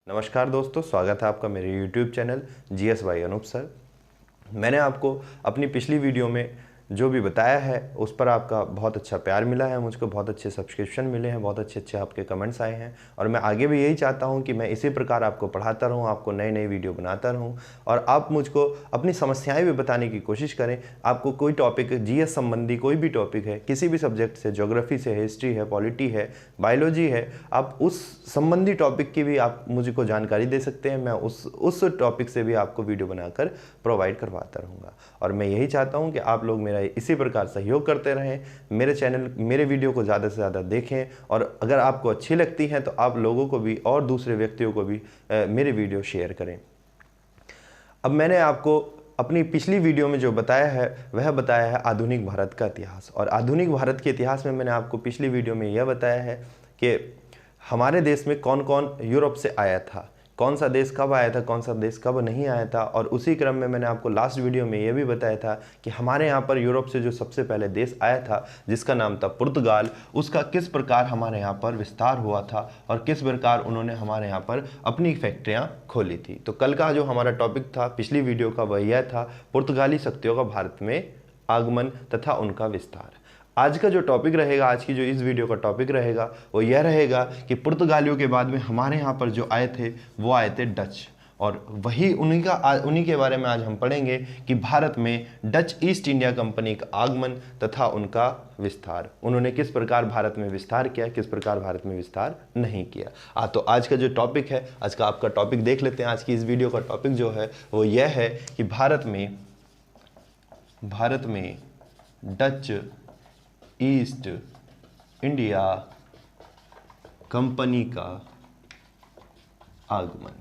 नमस्कार दोस्तों, स्वागत है आपका मेरे YouTube channel GS by Anoop sir. मैंने आपको अपनी पिछली वीडियो में जो भी बताया है उस पर आपका बहुत अच्छा प्यार मिला है, मुझको बहुत अच्छे सब्सक्रिप्शन मिले हैं, बहुत अच्छे आपके कमेंट्स आए हैं और मैं आगे भी यही चाहता हूं कि मैं इसी प्रकार आपको पढ़ाता रहूं, आपको नए नए वीडियो बनाता रहूं और आप मुझको अपनी समस्याएं भी बताने की कोशिश करें। आपको कोई टॉपिक GS संबंधी कोई भी टॉपिक है, किसी भी सब्जेक्ट से, ज्योग्राफी से, हिस्ट्री है, पॉलिटी है, बायोलॉजी है, आप उस संबंधी टॉपिक की भी आप मुझको जानकारी दे सकते हैं। मैं उस टॉपिक से भी आपको वीडियो बनाकर प्रोवाइड करवाता रहूँगा और मैं यही चाहता हूँ कि आप लोग मेरा इसी प्रकार सहयोग करते रहें, मेरे वीडियो को ज़्यादा से ज़्यादा देखें और अगर आपको अच्छी लगती हैं तो आप लोगों को भी और दूसरे व्यक्तियों को भी मेरे वीडियो शेयर करें। अब मैंने आपको अपनी पिछली वीडियो में जो बताया है वह बताया है आधुनिक भारत का इतिहास, और आधुनिक भारत के इतिहास में मैंने आपको पिछली वीडियो में यह बताया है कि हमारे देश में कौन कौन यूरोप से आया था, कौन सा देश कब आया था, कौन सा देश कब नहीं आया था। और उसी क्रम में मैंने आपको लास्ट वीडियो में यह भी बताया था कि हमारे यहाँ पर यूरोप से जो सबसे पहले देश आया था जिसका नाम था पुर्तगाल, उसका किस प्रकार हमारे यहाँ पर विस्तार हुआ था और किस प्रकार उन्होंने हमारे यहाँ पर अपनी फैक्ट्रियाँ खोली थी। तो कल का जो हमारा टॉपिक था पिछली वीडियो का वह यह था, पुर्तगाली शक्तियों का भारत में आगमन तथा उनका विस्तार। आज का जो टॉपिक रहेगा, आज की जो इस वीडियो का टॉपिक रहेगा वो यह रहेगा कि पुर्तगालियों के बाद में हमारे यहाँ पर जो आए थे वो आए थे डच, और वही उन्हीं के बारे में आज हम पढ़ेंगे कि भारत में डच ईस्ट इंडिया कंपनी का आगमन तथा उनका विस्तार, उन्होंने किस प्रकार भारत में विस्तार किया, किस प्रकार भारत में विस्तार नहीं किया। तो आज का जो टॉपिक है, आज का आपका टॉपिक देख लेते हैं। आज की इस वीडियो का टॉपिक जो है वो यह है कि भारत में डच ईस्ट इंडिया कंपनी का आगमन।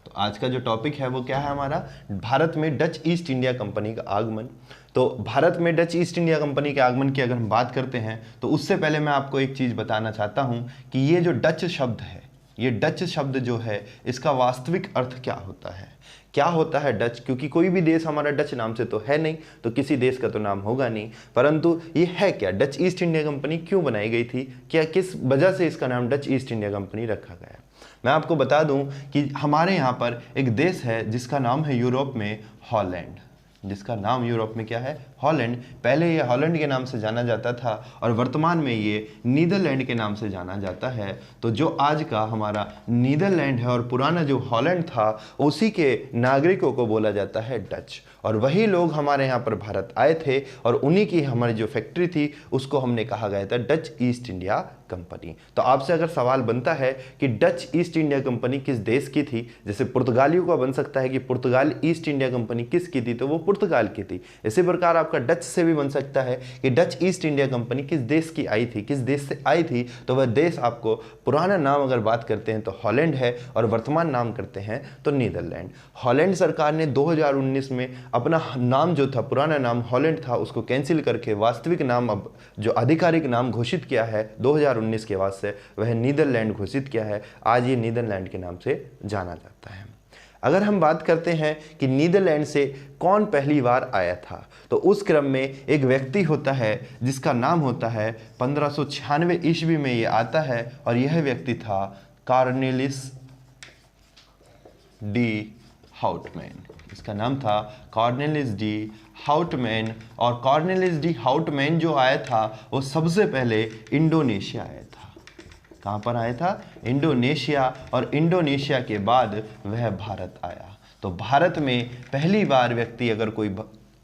तो आज का जो टॉपिक है वो क्या है हमारा, भारत में डच ईस्ट इंडिया कंपनी का आगमन। तो भारत में डच ईस्ट इंडिया कंपनी के आगमन की अगर हम बात करते हैं तो उससे पहले मैं आपको एक चीज़ बताना चाहता हूं कि ये जो डच शब्द है, ये डच शब्द जो है इसका वास्तविक अर्थ क्या होता है, क्या होता है डच। क्योंकि कोई भी देश हमारा डच नाम से तो है नहीं, तो किसी देश का तो नाम होगा नहीं, परंतु ये है क्या, डच ईस्ट इंडिया कंपनी क्यों बनाई गई थी, क्या किस वजह से इसका नाम डच ईस्ट इंडिया कंपनी रखा गया। मैं आपको बता दूं कि हमारे यहाँ पर एक देश है जिसका नाम है यूरोप में हॉलैंड, जिसका नाम यूरोप में क्या है, हॉलैंड। पहले ये हॉलैंड के नाम से जाना जाता था और वर्तमान में ये नीदरलैंड के नाम से जाना जाता है। तो जो आज का हमारा नीदरलैंड है और पुराना जो हॉलैंड था उसी के नागरिकों को बोला जाता है डच, और वही लोग हमारे यहाँ पर भारत आए थे और उन्हीं की हमारी जो फैक्ट्री थी उसको हमने कहा गया था डच ईस्ट इंडिया कंपनी। तो आपसे अगर सवाल बनता है कि डच ईस्ट इंडिया कंपनी किस देश की थी, जैसे पुर्तगालियों का बन सकता है कि पुर्तगाल ईस्ट इंडिया कंपनी किसकी थी, तो वो पुर्तगाल की थी। इसी प्रकार आपका डच से भी बन सकता है कि डच ईस्ट इंडिया कंपनी किस देश की आई थी, किस देश से आई थी, तो वह देश आपको पुराना नाम अगर बात करते हैं तो हॉलैंड है और वर्तमान नाम करते हैं तो नीदरलैंड। हॉलैंड सरकार ने 2019 में अपना नाम जो था, पुराना नाम हॉलैंड था, उसको कैंसिल करके वास्तविक नाम, अब जो आधिकारिक नाम घोषित किया है 2019 के बाद से, वह नीदरलैंड घोषित किया है। आज ये नीदरलैंड के नाम से जाना जाता है। अगर हम बात करते हैं कि नीदरलैंड से कौन पहली बार आया था, तो उस क्रम में एक व्यक्ति होता है जिसका नाम होता है 1596 ईस्वी में ये आता है, और यह व्यक्ति था कॉर्नेलिस डी हाउटमैन। इसका नाम था कॉर्नेलिस डी हाउटमैन, और कॉर्नेलिस डी हाउटमैन जो आया था वो सबसे पहले इंडोनेशिया आया था। कहाँ पर आया था, इंडोनेशिया, और इंडोनेशिया के बाद वह भारत आया। तो भारत में पहली बार व्यक्ति अगर कोई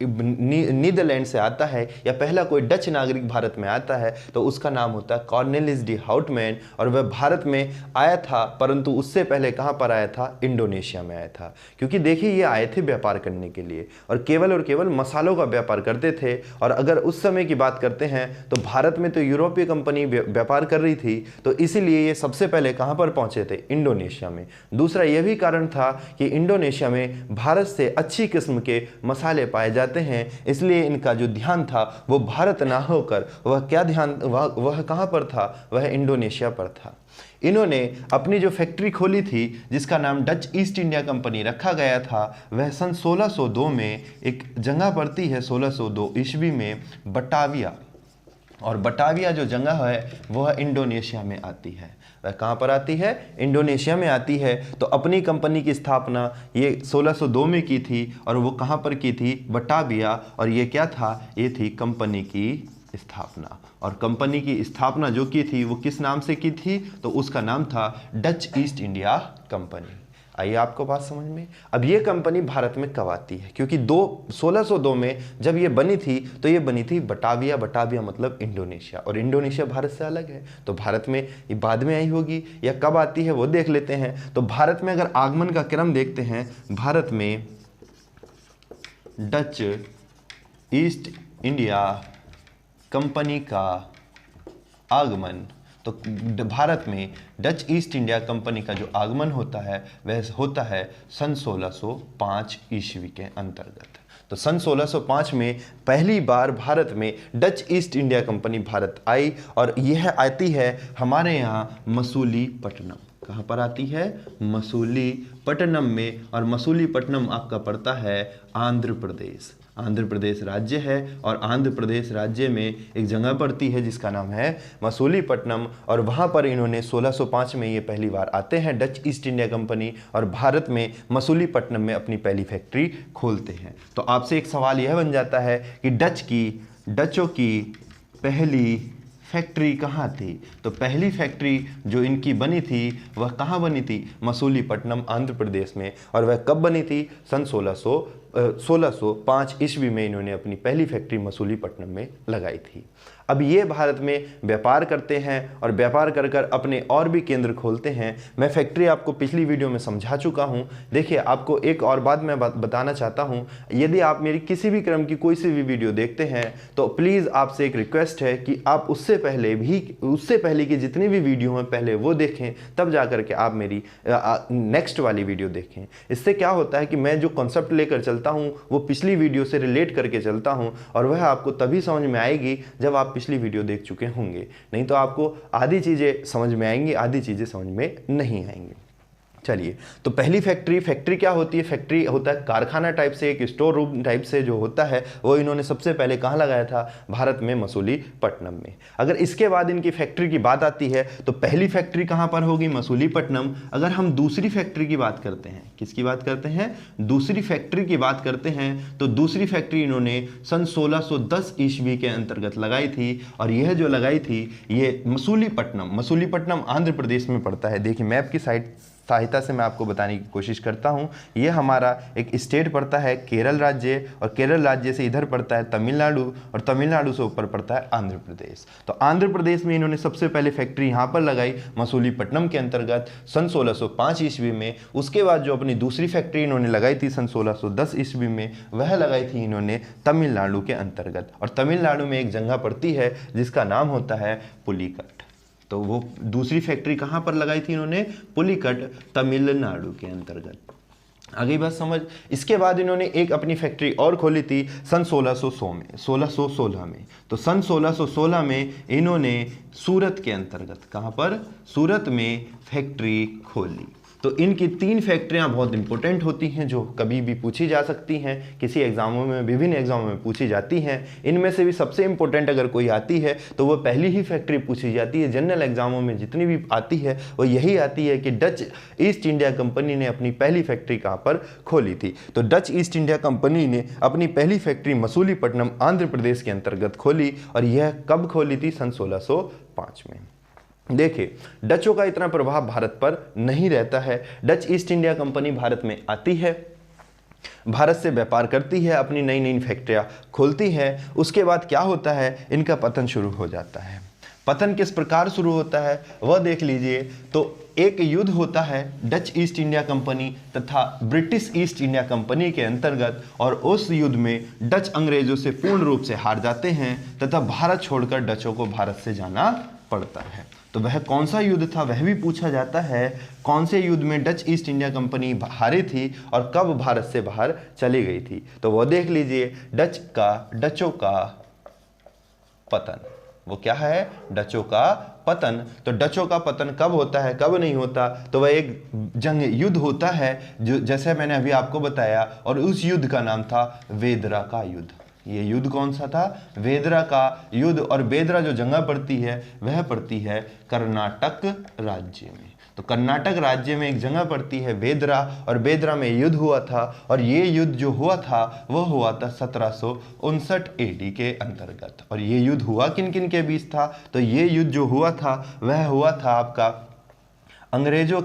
नीदरलैंड से आता है या पहला कोई डच नागरिक भारत में आता है तो उसका नाम होता है कॉर्नेलिस डी हाउटमैन, और वह भारत में आया था, परंतु उससे पहले कहाँ पर आया था, इंडोनेशिया में आया था। क्योंकि देखिए ये आए थे व्यापार करने के लिए और केवल मसालों का व्यापार करते थे। और अगर उस समय की बात करते हैं तो भारत में तो यूरोपीय कंपनी व्यापार कर रही थी, तो इसीलिए ये सबसे पहले कहाँ पर पहुँचे थे, इंडोनेशिया में। दूसरा यह भी कारण था कि इंडोनेशिया में भारत से अच्छी किस्म के मसाले पाए जाते हैं, इसलिए इनका जो ध्यान था वो भारत ना होकर वह कहां पर था, वह इंडोनेशिया पर था। इन्होंने अपनी जो फैक्ट्री खोली थी जिसका नाम डच ईस्ट इंडिया कंपनी रखा गया था, वह सन 1602 में एक जगह पड़ती है, 1602 ईस्वी में बटाविया, और बटाविया जो जगह है वह इंडोनेशिया में आती है। वह कहाँ पर आती है? इंडोनेशिया में आती है। तो अपनी कंपनी की स्थापना ये 1602 में की थी और वो कहाँ पर की थी? बटाविया। और ये क्या था? ये थी कंपनी की स्थापना। और कंपनी की स्थापना जो की थी वो किस नाम से की थी? तो उसका नाम था डच ईस्ट इंडिया कंपनी। आइए आपको बात समझ में। अब ये कंपनी भारत में कब आती है? क्योंकि 1602 में जब ये बनी थी तो ये बनी थी बटाविया। बटाविया मतलब इंडोनेशिया, और इंडोनेशिया भारत से अलग है, तो भारत में ये बाद में आई होगी या कब आती है वो देख लेते हैं। तो भारत में अगर आगमन का क्रम देखते हैं, भारत में डच ईस्ट इंडिया कंपनी का आगमन, तो भारत में डच ईस्ट इंडिया कंपनी का जो आगमन होता है वह होता है सन 1605 ईस्वी के अंतर्गत। तो सन 1605 में पहली बार भारत में Dutch East India company Bharat आई, और यह आती है हमारे यहाँ मसूलीपट्टनम। कहाँ पर आती है? मसूलीपट्टनम में। और मसूलीपट्टनम आपका पड़ता है आंध्र प्रदेश। आंध्र प्रदेश राज्य है, और आंध्र प्रदेश राज्य में एक जगह पड़ती है जिसका नाम है मसूलीपट्टनम। और वहाँ पर इन्होंने 1605 में ये पहली बार आते हैं डच ईस्ट इंडिया कंपनी, और भारत में मसूलीपट्टनम में अपनी पहली फैक्ट्री खोलते हैं। तो आपसे एक सवाल यह बन जाता है कि डचों की पहली फैक्ट्री कहाँ थी? तो पहली फैक्ट्री जो इनकी बनी थी वह कहाँ बनी थी? मसूलीपट्टनम आंध्र प्रदेश में। और वह कब बनी थी? सन 1605 ईस्वी में इन्होंने अपनी पहली फैक्ट्री मसूलीपट्टनम में लगाई थी। अब ये भारत में व्यापार करते हैं और व्यापार कर कर अपने और भी केंद्र खोलते हैं। मैं फैक्ट्री आपको पिछली वीडियो में समझा चुका हूँ। देखिए, आपको एक और बात मैं बताना चाहता हूँ। यदि आप मेरी किसी भी क्रम की कोई सी भी वीडियो देखते हैं तो प्लीज़ आपसे एक रिक्वेस्ट है कि आप उससे पहले की जितनी भी वीडियो हैं पहले वो देखें, तब जा कर के आप मेरी नेक्स्ट वाली वीडियो देखें। इससे क्या होता है कि मैं जो कॉन्सेप्ट लेकर चलता हूँ वो पिछली वीडियो से रिलेट करके चलता हूँ, और वह आपको तभी समझ में आएगी जब आप पिछली वीडियो देख चुके होंगे। नहीं तो आपको आधी चीज़ें समझ में आएंगी, आधी चीज़ें समझ में नहीं आएंगी। चलिए, तो पहली फैक्ट्री क्या होती है? फैक्ट्री होता है कारखाना टाइप से, एक स्टोर रूम टाइप से जो होता है, वो इन्होंने सबसे पहले कहाँ लगाया था? भारत में मसूलीपट्टनम में। अगर इसके बाद इनकी फैक्ट्री की बात आती है तो पहली फैक्ट्री कहाँ पर होगी? मसूलीपट्टनम। अगर हम दूसरी फैक्ट्री की बात करते हैं, किसकी बात करते हैं? दूसरी फैक्ट्री की बात करते हैं, तो दूसरी फैक्ट्री इन्होंने सन 1610 ईस्वी के अंतर्गत लगाई थी, और यह जो लगाई थी ये मसूलीपट्टनम आंध्र प्रदेश में पड़ता है। देखिए, मैप की सहायता से मैं आपको बताने की कोशिश करता हूँ। ये हमारा एक स्टेट पड़ता है केरल राज्य, और केरल राज्य से इधर पड़ता है तमिलनाडु, और तमिलनाडु से ऊपर पड़ता है आंध्र प्रदेश। तो आंध्र प्रदेश में इन्होंने सबसे पहले फैक्ट्री यहाँ पर लगाई मसूलीपट्टनम के अंतर्गत सन 1605 ईस्वी में। उसके बाद जो अपनी दूसरी फैक्ट्री इन्होंने लगाई थी सन 1610 ईस्वी में, वह लगाई थी इन्होंने तमिलनाडु के अंतर्गत। और तमिलनाडु में एक जगह पड़ती है जिसका नाम होता है पुलिकट। तो वो दूसरी फैक्ट्री कहाँ पर लगाई थी इन्होंने? पुलिकट, तमिलनाडु के अंतर्गत। आगे बात समझ। इसके बाद इन्होंने एक अपनी फैक्ट्री और खोली थी सन 1616 में। तो सन 1616 में इन्होंने सूरत के अंतर्गत, कहाँ पर? सूरत में फैक्ट्री खोली। तो इनकी 3 फैक्ट्रियां बहुत इंपॉर्टेंट होती हैं जो कभी भी पूछी जा सकती हैं, किसी एग्जामों में, विभिन्न एग्जामों में पूछी जाती हैं। इनमें से भी सबसे इंपॉर्टेंट अगर कोई आती है तो वो पहली ही फैक्ट्री पूछी जाती है। जनरल एग्जामों में जितनी भी आती है वो यही आती है कि डच ईस्ट इंडिया कंपनी ने अपनी पहली फैक्ट्री कहाँ पर खोली थी। तो डच ईस्ट इंडिया कंपनी ने अपनी पहली फैक्ट्री मसूलीपट्टनम आंध्र प्रदेश के अंतर्गत खोली, और यह कब खोली थी? सन 1605 में। देखिए, डचों का इतना प्रभाव भारत पर नहीं रहता है। Dutch East India company Bharat में आती है, भारत से व्यापार करती है, अपनी नई नई फैक्ट्रियां खोलती है। उसके बाद क्या होता है? इनका पतन शुरू हो जाता है। पतन किस प्रकार शुरू होता है वह देख लीजिए। तो एक युद्ध होता है डच ईस्ट इंडिया कंपनी तथा ब्रिटिश ईस्ट इंडिया कंपनी के अंतर्गत, और उस युद्ध में डच अंग्रेजों से पूर्ण रूप से हार जाते हैं तथा भारत छोड़कर डचों को भारत से जाना पड़ता है। तो वह कौन सा युद्ध था वह भी पूछा जाता है। कौन से युद्ध में डच ईस्ट इंडिया कंपनी हारी थी और कब भारत से बाहर चली गई थी? तो वो देख लीजिए, डचों का पतन। वो क्या है? डचों का पतन। तो डचों का पतन कब होता है, कब नहीं होता? तो वह एक युद्ध होता है जो, जैसे मैंने अभी आपको बताया, और उस युद्ध का नाम था वेदरा का युद्ध। ये युद्ध कौन सा था? वेदरा का युद्ध। और वेदरा जो जगह पड़ती है वह पड़ती है कर्नाटक राज्य में। तो कर्नाटक राज्य में एक जगह पड़ती है वेदरा, और वेदरा में युद्ध हुआ था। और ये युद्ध जो हुआ था वह हुआ था 1759 AD के अंतर्गत। और ये युद्ध हुआ किन किन के बीच था? तो ये युद्ध जो हुआ था वह हुआ था आपका अंग्रेजों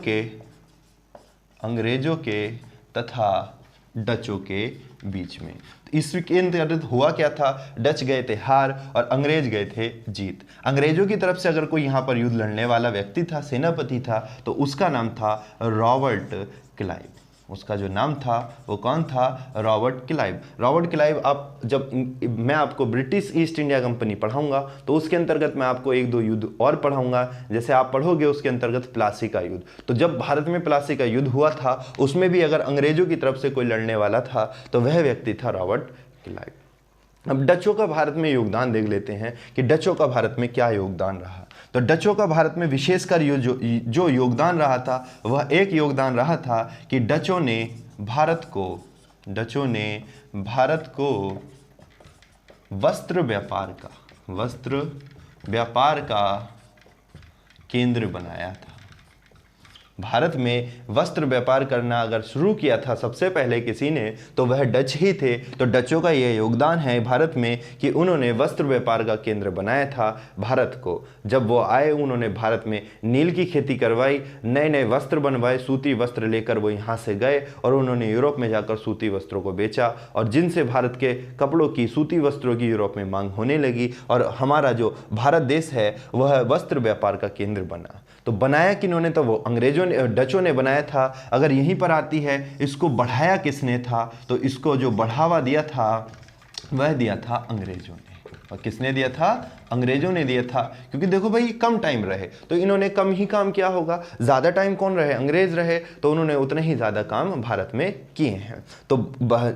के तथा डचों के बीच में। इसके अंतर्गत हुआ क्या था? डच गए थे हार और अंग्रेज गए थे जीत। अंग्रेजों की तरफ से अगर कोई यहाँ पर युद्ध लड़ने वाला व्यक्ति था, सेनापति था, तो उसका नाम था रॉबर्ट क्लाइव। उसका जो नाम था वो कौन था? Robert Clive. रॉबर्ट क्लाइव, आप जब मैं आपको ब्रिटिश ईस्ट इंडिया कंपनी पढ़ाऊंगा तो उसके अंतर्गत मैं आपको एक दो युद्ध और पढ़ाऊंगा। जैसे आप पढ़ोगे उसके अंतर्गत प्लासी का युद्ध। तो जब भारत में प्लासी का युद्ध हुआ था उसमें भी अगर अंग्रेजों की तरफ से कोई लड़ने वाला था तो वह व्यक्ति था रॉबर्ट क्लाइव। अब डचों का भारत में योगदान देख लेते हैं कि डचों का भारत में क्या योगदान रहा। तो डचों का भारत में विशेषकर जो योगदान रहा था वह एक योगदान रहा था कि डचों ने भारत को वस्त्र व्यापार का केंद्र बनाया था। भारत में वस्त्र व्यापार करना अगर शुरू किया था सबसे पहले किसी ने तो वह डच ही थे। तो डचों का यह योगदान है भारत में कि उन्होंने वस्त्र व्यापार का केंद्र बनाया था भारत को। जब वो आए उन्होंने भारत में नील की खेती करवाई, नए नए वस्त्र बनवाए, सूती वस्त्र लेकर वो यहाँ से गए और उन्होंने यूरोप में जाकर सूती वस्त्रों को बेचा, और जिनसे भारत के कपड़ों की, सूती वस्त्रों की यूरोप में मांग होने लगी और हमारा जो भारत देश है वह वस्त्र व्यापार का केंद्र बना। तो बनाया किन्होंने? तो वो डचों ने बनाया था। अगर यहीं पर आती है इसको बढ़ाया किसने था? तो इसको जो बढ़ावा दिया था वह दिया था अंग्रेजों ने। और किसने दिया था? अंग्रेजों ने दिया था। क्योंकि देखो भाई कम टाइम रहे तो इन्होंने कम ही काम किया होगा, ज़्यादा टाइम कौन रहे? अंग्रेज रहे, तो उन्होंने उतने ही ज़्यादा काम भारत में किए हैं। तो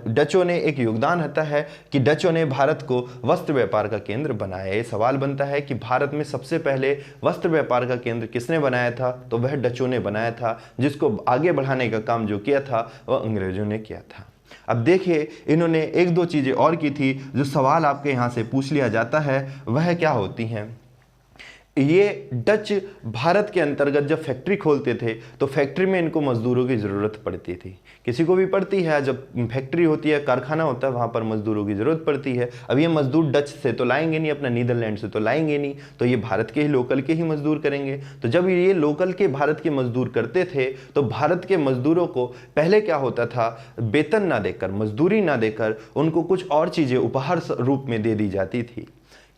डचों ने एक योगदान आता है कि डचों ने भारत को वस्त्र व्यापार का केंद्र बनाया। ये सवाल बनता है कि भारत में सबसे पहले वस्त्र व्यापार का केंद्र किसने बनाया था? तो वह डचों ने बनाया था, जिसको आगे बढ़ाने का काम जो किया था वह अंग्रेजों ने किया था। अब देखिए इन्होंने एक दो चीज़ें और की थी जो सवाल आपके यहाँ से पूछ लिया जाता है, वह क्या होती हैं? ये डच भारत के अंतर्गत जब फैक्ट्री खोलते थे तो फैक्ट्री में इनको मजदूरों की ज़रूरत पड़ती थी। किसी को भी पड़ती है, जब फैक्ट्री होती है, कारखाना होता है, वहाँ पर मजदूरों की ज़रूरत पड़ती है। अब ये मजदूर डच से तो लाएंगे नहीं, अपना नीदरलैंड से तो लाएंगे नहीं, तो ये भारत के ही लोकल के ही मजदूर करेंगे। तो जब ये लोकल के भारत के मजदूर करते थे तो भारत के मजदूरों को पहले क्या होता था? वेतन ना देकर, मजदूरी ना देकर उनको कुछ और चीज़ें उपहार रूप में दे दी जाती थी।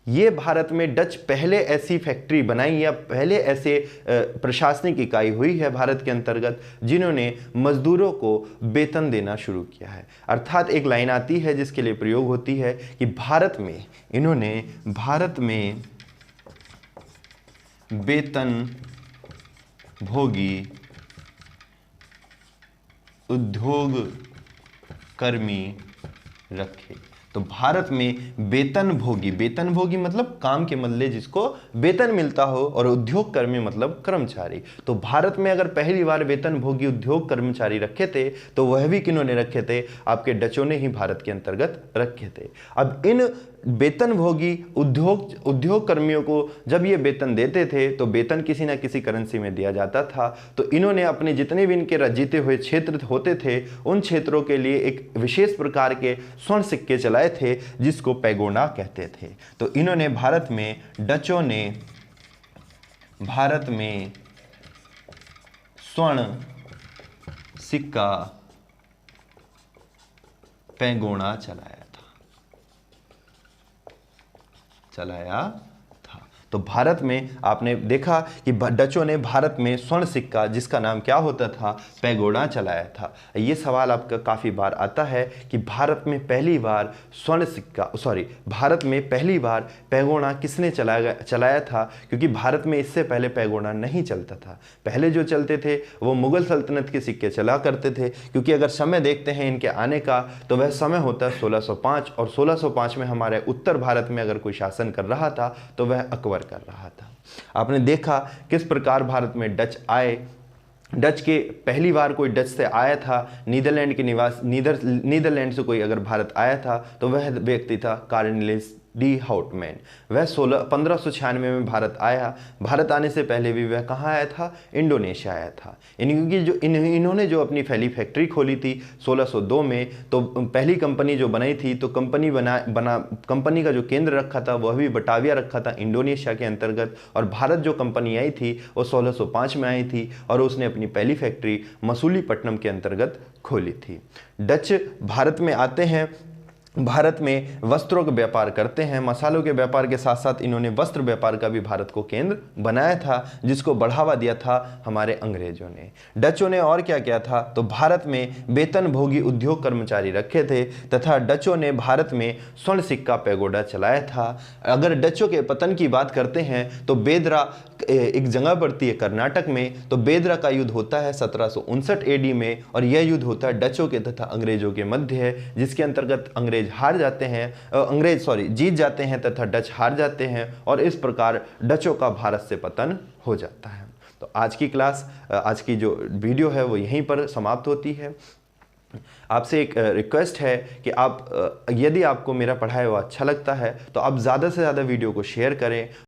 ये भारत में डच पहले ऐसी फैक्ट्री बनाई या पहले ऐसे प्रशासनिक इकाई हुई है भारत के अंतर्गत जिन्होंने मजदूरों को वेतन देना शुरू किया है। अर्थात एक लाइन आती है जिसके लिए प्रयोग होती है कि भारत में वेतन भोगी उद्योग कर्मी रखे। तो भारत में वेतन भोगी मतलब काम के बदले जिसको वेतन मिलता हो, और उद्योग कर्मी मतलब कर्मचारी। तो भारत में अगर पहली बार वेतन भोगी उद्योग कर्मचारी रखे थे तो वह भी किन्होंने रखे थे? आपके डचों ने ही भारत के अंतर्गत रखे थे। अब इन वेतन भोगी उद्योग कर्मियों को जब ये वेतन देते थे तो वेतन किसी ना किसी करेंसी में दिया जाता था। तो इन्होंने अपने जितने भी इनके जीते हुए क्षेत्र होते थे उन क्षेत्रों के लिए एक विशेष प्रकार के स्वर्ण सिक्के चलाए थे जिसको पैगोडा कहते थे। तो इन्होंने डचों ने भारत में स्वर्ण सिक्का पैगोडा चलाया था। तो भारत में आपने देखा कि डचों ने भारत में स्वर्ण सिक्का जिसका नाम क्या होता था? पैगोडा चलाया था। ये सवाल आपका काफ़ी बार आता है कि भारत में पहली बार पैगोडा किसने चलाया था? क्योंकि भारत में इससे पहले पैगोडा नहीं चलता था। पहले जो चलते थे वो मुगल सल्तनत के सिक्के चला करते थे। क्योंकि अगर समय देखते हैं इनके आने का तो वह समय होता है 1605, और 1605 में हमारे उत्तर भारत में अगर कोई शासन कर रहा था तो वह अकबर कर रहा था। आपने देखा किस प्रकार भारत में डच आए डच के पहली बार कोई डच से आया था, नीदरलैंड के निवास नीदरलैंड से कोई अगर भारत आया था तो वह व्यक्ति था कॉर्नेलियस डी हाउटमैन। वह 1596 में भारत आया। भारत आने से पहले भी वह कहाँ आया था? इंडोनेशिया आया था। इन्होंने जो अपनी पहली फैक्ट्री खोली थी 1602 में, तो पहली कंपनी जो बनाई थी, तो कंपनी का जो केंद्र रखा था वह भी बटाविया रखा था इंडोनेशिया के अंतर्गत। और भारत जो कंपनी आई थी वो 1605 में आई थी और उसने अपनी पहली फैक्ट्री मसूलीपट्टनम के अंतर्गत खोली थी। डच भारत में आते हैं, भारत में वस्त्रों का व्यापार करते हैं। मसालों के व्यापार के साथ साथ इन्होंने वस्त्र व्यापार का भी भारत को केंद्र बनाया था, जिसको बढ़ावा दिया था हमारे अंग्रेजों ने। डचों ने और क्या किया था? तो भारत में वेतनभोगी उद्योग कर्मचारी रखे थे तथा डचों ने भारत में स्वर्ण सिक्का पैगोडा चलाया था। अगर डचों के पतन की बात करते हैं तो बेदरा एक जगह पड़ती है कर्नाटक में, तो बेदरा का युद्ध होता है 1759 एडी में और यह युद्ध होता है डचों के तथा अंग्रेजों के मध्य है, जिसके अंतर्गत जीत जाते हैं तथा डच हार जाते हैं और इस प्रकार डचों का भारत से पतन हो जाता है। तो आज की जो वीडियो है वो यहीं पर समाप्त होती है। आपसे एक रिक्वेस्ट है कि आप यदि आपको मेरा पढ़ाया हुआ अच्छा लगता है तो आप ज़्यादा से ज़्यादा वीडियो को शेयर करें